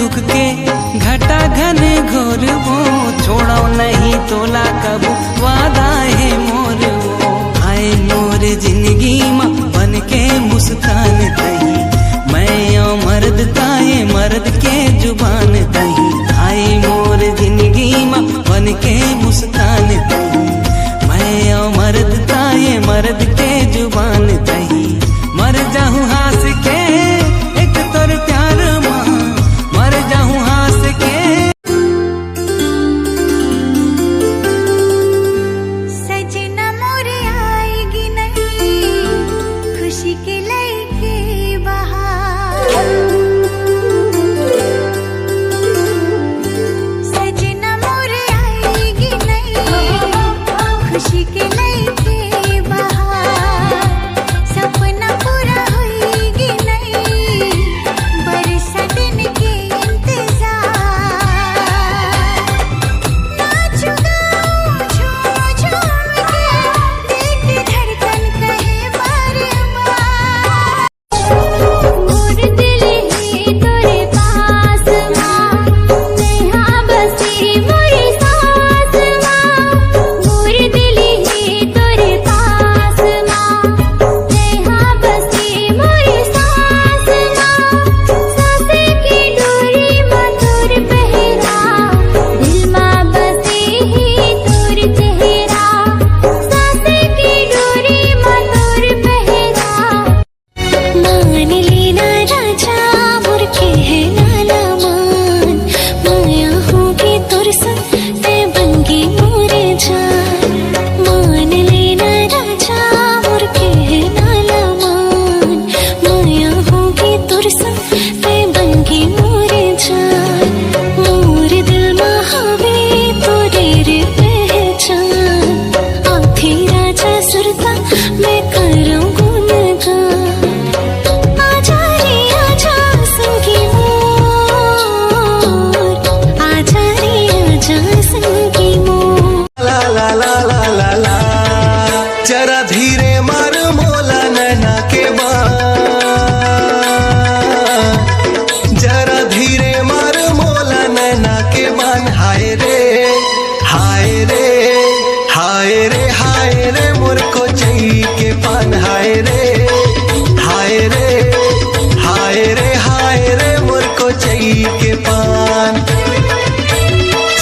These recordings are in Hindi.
दुख के घटा घन घोर वो, छोड़ो नहीं तोला कबू वादा है मोर वो। आए मोर जिंदगी माँ बन के मुस्कान तही, मैं ओ मर्द ताए मर्द के जुबान तही। आए मोर जिंदगी माँ बन के मुस्कान तही, मैं ओ मर्द ताए मर्द के जुबान तही। मर जाऊं हास के एक तोर प्यार माँ, मर जाऊं हास के। सजना मोरे आएगी नहीं खुशी के लेके बहार, सजना मोरे आएगी नहीं खुशी के लेके बहार। सपना पूरा होएगी नहीं बरसा दिन के इंतजार। नाचू गाऊं झूम झूम के दिल की धड़कन कहे बार बार। मोर दिल है तोरे पास माँ, नेहा बसी मोरी सास माँ। मोर दिल है तोरे पास माँ, नेहा बसी मोरी सास माँ। सासे की डोरी माँ तोर पहरा, दिल माँ बसे ही तोर चेहरा। सासे की डोरी माँ तोर पहरा। मान लेना राजा मोर कहना ना मान, माया होगी तोर संग ते बनगी मोरे जान। मान लेना राजा मोर कहना ना मान, माया होगी तोर संग ते बनगी मोरे जान। मोर दिल में हवे तोरे रे पहचान, आखे राजा सुरता मैं करूं गुनगान। आजा रे आजा संगी मोर, आजा रे आजा संगी मोर। ला ला ला ला ला ला, जरा धीरे मार मोला नैना के बान, जरा धीरे मार मोला नैना के बान। हाय रे हाय रे हाय रे हाय रे मोर को चाहिए के पान। हाय रे हाय रे हाय रे हाय रे मोर को चाहिए के पान।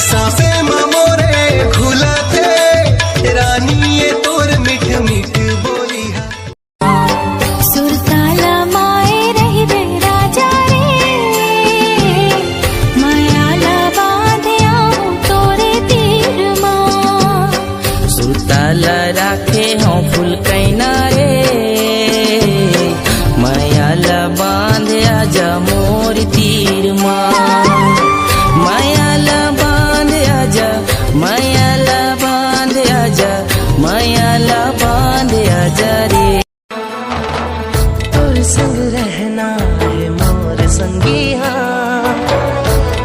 साफे मोरे खुला थे रानी ये तोर मिठ मिठ बोली है। सुरताला माए रही रे राजा रे, मायाला बांधे आऊं तोरे तीर माँ। सुताला राखे हों फूल कैना रे, मायाला बांध आजा मोर तीर माँ। मायाला बांध आजा, मायाला बांध आजा, मायाला बांध आजा रे। तोर संग रहना है मोर संगी हाँ,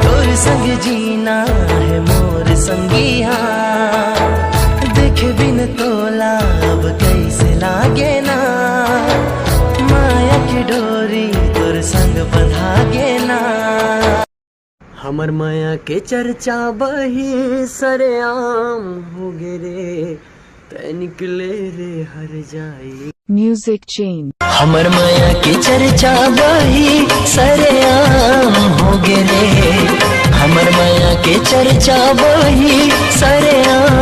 तोर संग जीना है मोर संगी हाँ। देखे बिन तोला अब कैसे लागे ना, माया की डोरी तोर संग बंधागे ना। हमर माया के चर्चा बही सरेआम हो गे रे, तै निकले रे हर जाई। Music chain. हमर माया के चर्चा बही सरेआम हो गे रे, हमर माया के चर्चा बही सरेआम